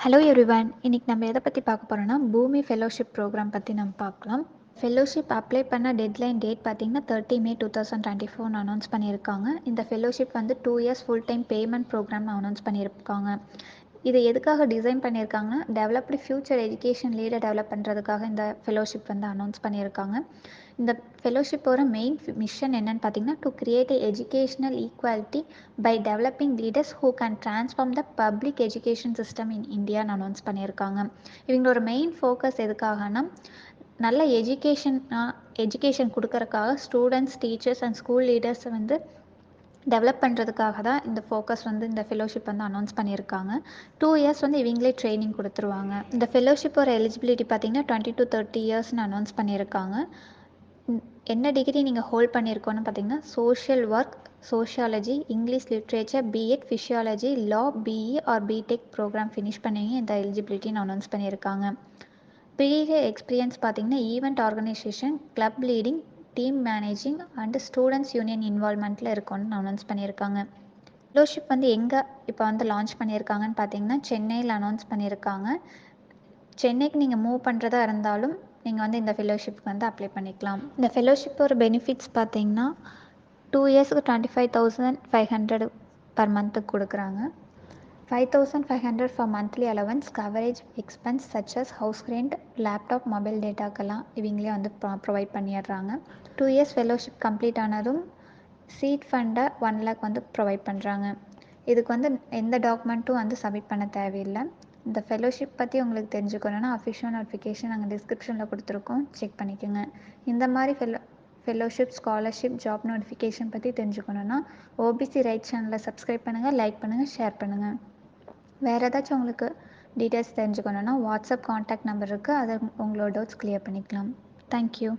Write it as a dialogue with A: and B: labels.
A: Hello everyone. இன்னைக்கு நம்ம எதை பற்றி பார்க்க போகிறோம்னா பூமி ஃபெலோஷிப் ப்ரோக்ராம் பற்றி நம்ம பார்க்கலாம். ஃபெலோஷிப் அப்ளை பண்ண டெட்லைன் டேட் பார்த்தீங்கன்னா 30 May 2024 அனௌன்ஸ் பண்ணியிருக்காங்க. இந்த ஃபெலோஷிப் வந்து 2 years full time payment program announce பண்ணியிருக்காங்க. இது எதுக்காக டிசைன் பண்ணியிருக்காங்கன்னா developed future education leader develop பண்ணுறதுக்காக இந்த ஃபெலோஷிப் வந்து அனௌன்ஸ் பண்ணியிருக்காங்க. இந்த ஃபெலோஷிப்போட மெயின் மிஷன் என்னன்னு பார்த்தீங்கன்னா to create educational equality by developing leaders who can transform the public education system in இந்தியான்னு அனௌன்ஸ் பண்ணியிருக்காங்க. இவங்களோட மெயின் ஃபோக்கஸ் எதுக்காகனா நல்ல எஜுகேஷன் கொடுக்கறதுக்காக ஸ்டூடெண்ட்ஸ், டீச்சர்ஸ் அண்ட் ஸ்கூல் லீடர்ஸை வந்து டெவலப் பண்ணுறதுக்காக தான் இந்த ஃபோக்கஸ் வந்து இந்த ஃபெலோஷிப் வந்து அனௌன்ஸ் பண்ணியிருக்காங்க. 2 years வந்து இவங்களே ட்ரைனிங் கொடுத்துருவாங்க. இந்த ஃபெலோஷிப்போட எலிஜிபிலிட்டி பார்த்தீங்கன்னா 20 to 30 yearsன்னு அனௌன்ஸ் பண்ணியிருக்காங்க. என்ன டிகிரி நீங்கள் ஹோல்ட் பண்ணியிருக்கோன்னு பார்த்தீங்கன்னா social work, sociology, English literature, BEd, physiology, law, BE or BTech program finish பண்ணி இந்த எலிஜிபிலிட்டின்னு அனௌன்ஸ் பண்ணியிருக்காங்க. ப்ரீவியஸ் எக்ஸ்பீரியன்ஸ் பார்த்தீங்கன்னா event organisation, club leading, team managing and students union இன்வால்மெண்ட்டில் இருக்கும்னு அனௌன்ஸ் பண்ணியிருக்காங்க. ஃபெலோஷிப் வந்து எங்கே இப்போ வந்து லான்ச் பண்ணியிருக்காங்கன்னு பார்த்தீங்கன்னா சென்னையில் அனௌன்ஸ் பண்ணியிருக்காங்க. சென்னைக்கு நீங்கள் மூவ் பண்ணுறதா இருந்தாலும் நீங்கள் வந்து இந்த ஃபெலோஷிப்க்கு வந்து அப்ளை பண்ணிக்கலாம். இந்த ஃபெலோஷிப்போட பெனிஃபிட்ஸ் பார்த்தீங்கன்னா 2 yearsக்கு 25,500 பர் மந்த்துக்கு கொடுக்குறாங்க. 5,500 for monthly allowance, coverage expense such as house rent, laptop, mobile டேட்டாக்கெல்லாம் இவங்களே வந்து ப்ரொவைட் பண்ணிடுறாங்க. 2 years ஃபெலோஷிப் கம்ப்ளீட் ஆனதும் சீட் ஃபண்டை 1 lakh வந்து ப்ரொவைட் பண்ணுறாங்க. இதுக்கு வந்து எந்த டாக்குமெண்ட்டும் வந்து சப்மிட் பண்ண தேவையில்லை. இந்த ஃபெலோஷிப் பற்றி உங்களுக்கு தெரிஞ்சுக்கணுன்னா அஃபிஷியல் நோட்டிஃபிகேஷன் நாங்கள் டிஸ்கிரிப்ஷனில் கொடுத்துருக்கோம், செக் பண்ணிக்கோங்க. இந்த மாதிரி ஃபெலோஷிப், ஸ்காலர்ஷிப், ஜாப் நோட்டிஃபிகேஷன் பற்றி தெரிஞ்சுக்கணுன்னா ஓபிசி ரைட் சேனலை சப்ஸ்கிரைப் பண்ணுங்கள், லைக் பண்ணுங்கள், ஷேர் பண்ணுங்கள். வேறு ஏதாச்சும் உங்களுக்கு டீட்டெயில்ஸ் தெரிஞ்சுக்கணுன்னா வாட்ஸ்அப் காண்டாக்ட் நம்பர் இருக்குது, அதை உங்களோட டவுட்ஸ் கிளியர் பண்ணிக்கலாம். தேங்க்யூ.